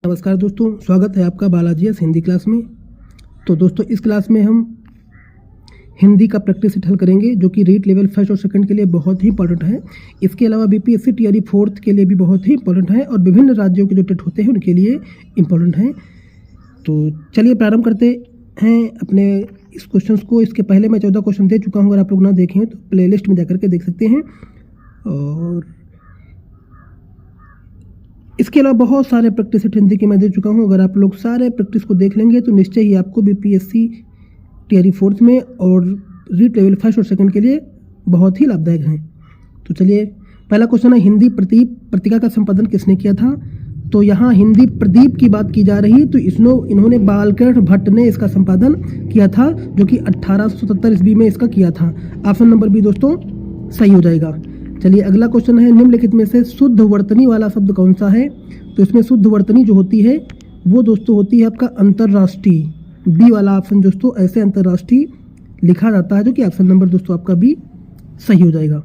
नमस्कार दोस्तों, स्वागत है आपका बालाजी एस हिंदी क्लास में। तो दोस्तों इस क्लास में हम हिंदी का प्रैक्टिस सेट हल करेंगे जो कि रीट लेवल फर्स्ट और सेकंड के लिए बहुत ही इंपॉर्टेंट है। इसके अलावा बीपीएससी टीआरई फोर्थ के लिए भी बहुत ही इंपॉर्टेंट है और विभिन्न राज्यों के जो टेट होते हैं उनके लिए इंपॉर्टेंट हैं। तो चलिए प्रारंभ करते हैं अपने इस क्वेश्चंस को। इसके पहले मैं 14 क्वेश्चन दे चुका हूँ, अगर आप लोग ना देखें तो प्लेलिस्ट में जाकर के देख सकते हैं। और इसके अलावा बहुत सारे प्रैक्टिस सेट हिंदी के मैं दे चुका हूँ। अगर आप लोग सारे प्रैक्टिस को देख लेंगे तो निश्चय ही आपको बीपीएससी टीआरई फोर्थ में और रीट लेवल फर्स्ट और सेकंड के लिए बहुत ही लाभदायक हैं। तो चलिए पहला क्वेश्चन है, हिंदी पत्रिका का संपादन किसने किया था? तो यहाँ हिंदी प्रदीप की बात की जा रही, तो इन्होंने बालकृष्ण भट्ट ने इसका संपादन किया था जो कि 1877 ईस्वी में इसका किया था। ऑप्शन नंबर बी दोस्तों सही हो जाएगा। चलिए अगला क्वेश्चन है, निम्नलिखित में से शुद्ध वर्तनी वाला शब्द कौन सा है? तो इसमें शुद्ध वर्तनी जो होती है वो दोस्तों होती है आपका अंतर्राष्ट्रीय। बी वाला ऑप्शन दोस्तों ऐसे अंतर्राष्ट्रीय लिखा जाता है जो कि ऑप्शन नंबर दोस्तों आपका बी सही हो जाएगा।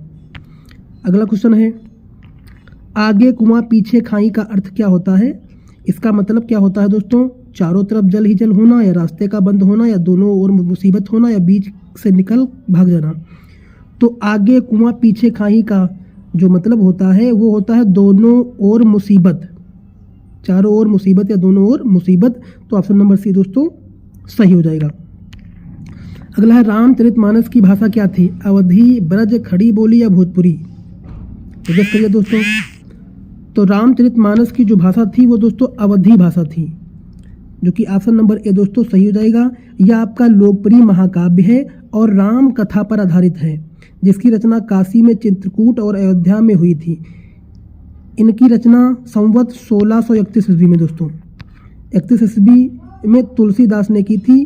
अगला क्वेश्चन है, आगे कुआं पीछे खाई का अर्थ क्या होता है? इसका मतलब क्या होता है दोस्तों? चारों तरफ जल ही जल होना, या रास्ते का बंद होना, या दोनों ओर मुसीबत होना, या बीच से निकल भाग जाना। तो आगे कुआं पीछे खाई का जो मतलब होता है वो होता है दोनों ओर मुसीबत, चारों ओर मुसीबत या दोनों ओर मुसीबत। तो ऑप्शन नंबर सी दोस्तों सही हो जाएगा। अगला है, रामचरितमानस की भाषा क्या थी? अवधी, ब्रज, खड़ी बोली या भोजपुरी? तो गेस करिए दोस्तों। तो रामचरितमानस की जो भाषा थी वो दोस्तों अवधी भाषा थी, जो कि ऑप्शन नंबर ए दोस्तों सही हो जाएगा। यह आपका लोकप्रिय महाकाव्य है और राम कथा पर आधारित है, जिसकी रचना काशी में चित्रकूट और अयोध्या में हुई थी। इनकी रचना संवत 1631 ईस्वी में दोस्तों 31 ईस्वी में तुलसीदास ने की थी।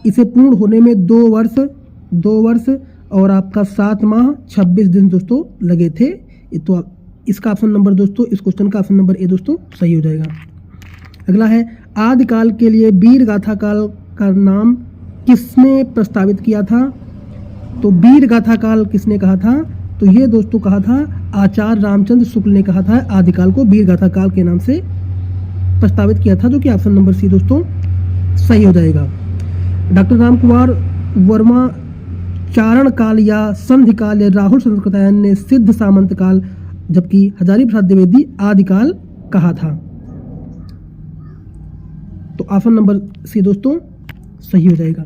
इसे पूर्ण होने में 2 वर्ष और आपका 7 माह 26 दिन दोस्तों लगे थे। तो इसका ऑप्शन नंबर दोस्तों, इस क्वेश्चन का ऑप्शन नंबर ए दोस्तों सही हो जाएगा। अगला है, आदिकाल के लिए वीर गाथा काल का नाम किसने प्रस्तावित किया था? तो वीर गाथा काल किसने कहा था? तो ये दोस्तों कहा था आचार्य रामचंद्र शुक्ल ने कहा था आदिकाल को वीर गाथा काल के नाम से प्रस्तावित किया था, जो कि ऑप्शन नंबर सी दोस्तों सही हो जाएगा। डॉक्टर रामकुमार वर्मा चारण काल या संधि काल या राहुल शंकराचार्य ने सिद्ध सामंत काल, जबकि हजारी प्रसाद द्विवेदी आदिकाल कहा था। तो ऑप्शन नंबर सी दोस्तों सही हो जाएगा।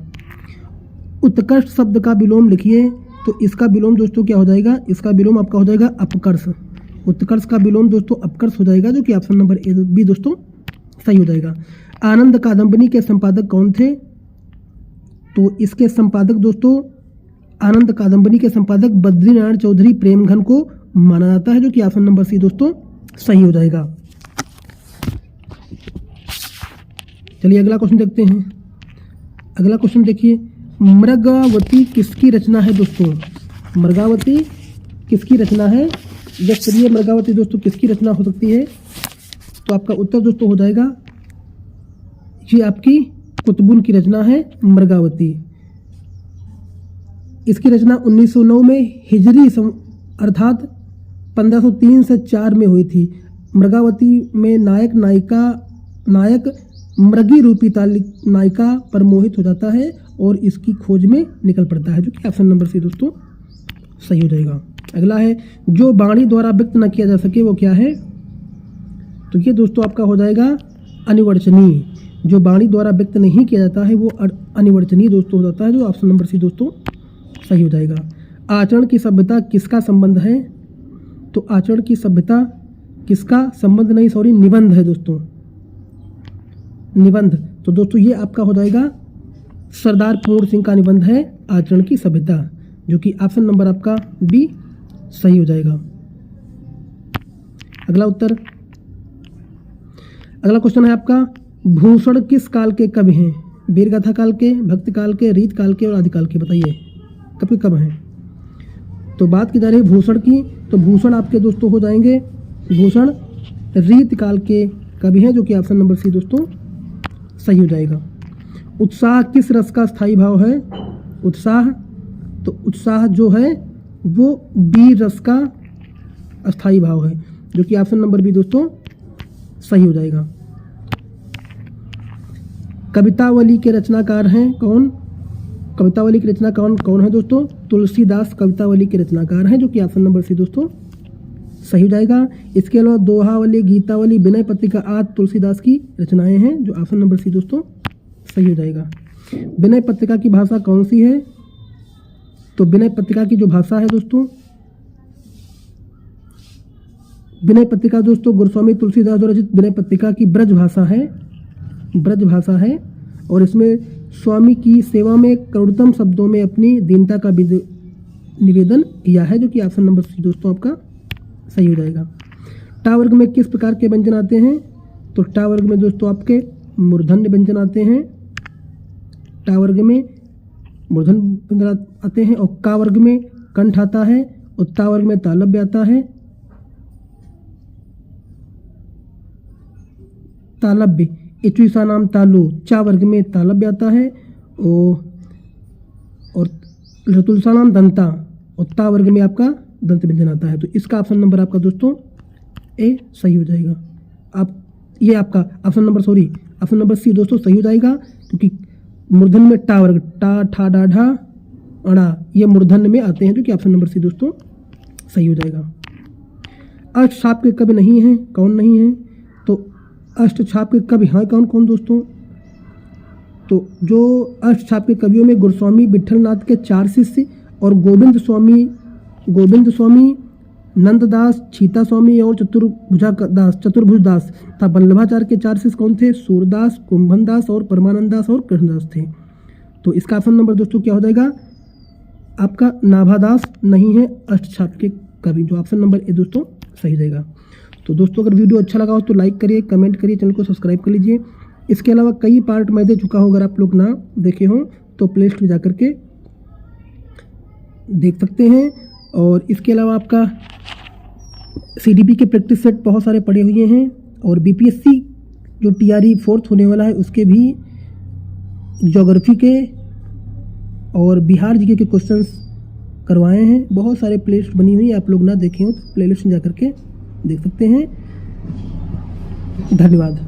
उत्कर्ष शब्द का विलोम लिखिए। तो इसका विलोम दोस्तों क्या हो जाएगा? इसका विलोम आपका हो जाएगा अपकर्ष। उत्कर्ष का विलोम दोस्तों अपकर्ष हो जाएगा, जो कि ऑप्शन नंबर ए बी दोस्तों सही हो जाएगा। आनंद कादंबनी के संपादक कौन थे? तो इसके संपादक दोस्तों, आनंद कादंबनी के संपादक बद्रीनारायण चौधरी प्रेमघन को माना जाता है, जो कि ऑप्शन नंबर सी दोस्तों सही हो जाएगा। चलिए अगला क्वेश्चन देखते हैं। अगला क्वेश्चन देखिए, मृगावती किसकी रचना है दोस्तों? मृगावती किसकी रचना है? गेस करिए मृगावती दोस्तों किसकी रचना हो सकती है? तो आपका उत्तर दोस्तों हो जाएगा, ये आपकी कुतुबुन की रचना है मृगावती। इसकी रचना 1909 में हिजरी अर्थात 1503 से 4 में हुई थी। मृगावती में नायक मृगी रूपी नायिका पर मोहित हो जाता है और इसकी खोज में निकल पड़ता है, जो कि ऑप्शन नंबर सी दोस्तों सही हो जाएगा। अगला है, जो वाणी द्वारा व्यक्त न किया जा सके वो क्या है? तो ये दोस्तों आपका हो जाएगा अनिर्वचनीय। जो वाणी द्वारा व्यक्त नहीं किया जाता है वो अनिर्वचनीय दोस्तों हो जाता है, जो ऑप्शन नंबर सी दोस्तों सही हो जाएगा। आचरण की सभ्यता किसका संबंध है? तो आचरण की सभ्यता किसका संबंध नहीं, सॉरी निबंध है दोस्तों, निबंध। तो दोस्तों ये आपका हो जाएगा सरदार पूर्ण सिंह का निबंध है आचरण की सभ्यता, जो कि ऑप्शन नंबर आपका बी सही हो जाएगा। अगला क्वेश्चन है आपका, भूषण किस काल के कवि हैं? वीरगाथा काल के, भक्ति काल के, रीत काल के और आदिकाल के? बताइए कब के कब हैं? तो बात की जा रही है भूषण की, तो भूषण आपके दोस्तों हो जाएंगे, भूषण रीत काल के कवि हैं, जो कि ऑप्शन नंबर सी दोस्तों सही हो जाएगा। उत्साह किस रस का स्थायी भाव है? उत्साह, तो उत्साह जो है वो वीर रस का अस्थाई भाव है, जो कि ऑप्शन नंबर बी दोस्तों सही हो जाएगा। कवितावली के रचनाकार हैं कौन? कवितावली के रचनाकार कौन है दोस्तों? तुलसीदास कवितावली के रचनाकार हैं, जो कि ऑप्शन नंबर सी दोस्तों सही हो जाएगा। इसके अलावा दोहावली, गीतावली, विनय पत्रिका आदि तुलसीदास की रचनाएं हैं, जो ऑप्शन नंबर सी दोस्तों सही हो जाएगा। विनय पत्रिका की भाषा कौन सी है? तो विनय पत्रिका की जो भाषा है दोस्तों, विनय पत्रिका दोस्तों गोस्वामी तुलसीदास द्वारा रचित विनय पत्रिका की ब्रज भाषा है, ब्रज भाषा है। और इसमें स्वामी की सेवा में करुणतम शब्दों में अपनी दीनता का निवेदन किया है, जो कि ऑप्शन नंबर सी दोस्तों आपका सही हो जाएगा। टा वर्ग में किस प्रकार के व्यंजन आते हैं? तो टा वर्ग में दोस्तों आपके मूर्धन्य व्यंजन आते हैं, टा वर्ग में मूर्धन्य व्यंजन आते हैं। और का वर्ग में कंठ आता है, और ता वर्ग में तालव्य आता है, तालव्य। इचुसा नाम तालु, चा वर्ग में तालव्य आता है, और ऋतुलसा नाम दंता, और ता वर्ग में आपका दंत व्यंजन आता है। तो इसका ऑप्शन नंबर आपका दोस्तों ए सही हो जाएगा। आप ये आपका ऑप्शन नंबर सी दोस्तों सही हो जाएगा, क्योंकि मूर्धन्य में टा वर्ग, टा, ठा, डा, ढा, अड़ा, ये मूर्धन्य में आते हैं, जो कि ऑप्शन नंबर सी दोस्तों सही हो जाएगा। अष्टछाप के कवि नहीं हैं, कौन नहीं है? तो अष्टछाप के कवि हैं कौन दोस्तों? तो जो अष्टछाप के कवियों में गोस्वामी विठलनाथ के 4 शिष्य और गोविंद स्वामी, नंददास, छीता स्वामी और चतुर्भुज दास था। वल्लभाचार्य के 4 शिष्य कौन थे? सूरदास, कुंभन दास और परमानंद दास और कृष्णदास थे। तो इसका ऑप्शन नंबर दोस्तों क्या हो जाएगा? आपका नाभादास नहीं है अष्टछाप के कवि, जो ऑप्शन नंबर ए दोस्तों सही हो जाएगा। तो दोस्तों अगर वीडियो अच्छा लगा हो तो लाइक करिए, कमेंट करिए, चैनल को सब्सक्राइब कर लीजिए। इसके अलावा कई पार्ट मैं दे चुका हूँ, अगर आप लोग ना देखे हों तो प्ले स्टोर जा करके देख सकते हैं। और इसके अलावा आपका CDP के प्रैक्टिस सेट बहुत सारे पड़े हुए हैं, और BPSC जो TRE 4th होने वाला है उसके भी ज्योग्राफी के और बिहार जीके के क्वेश्चंस करवाए हैं। बहुत सारे प्लेलिस्ट बनी हुई है, आप लोग ना देखे हो तो प्लेलिस्ट में जा करके देख सकते हैं। धन्यवाद।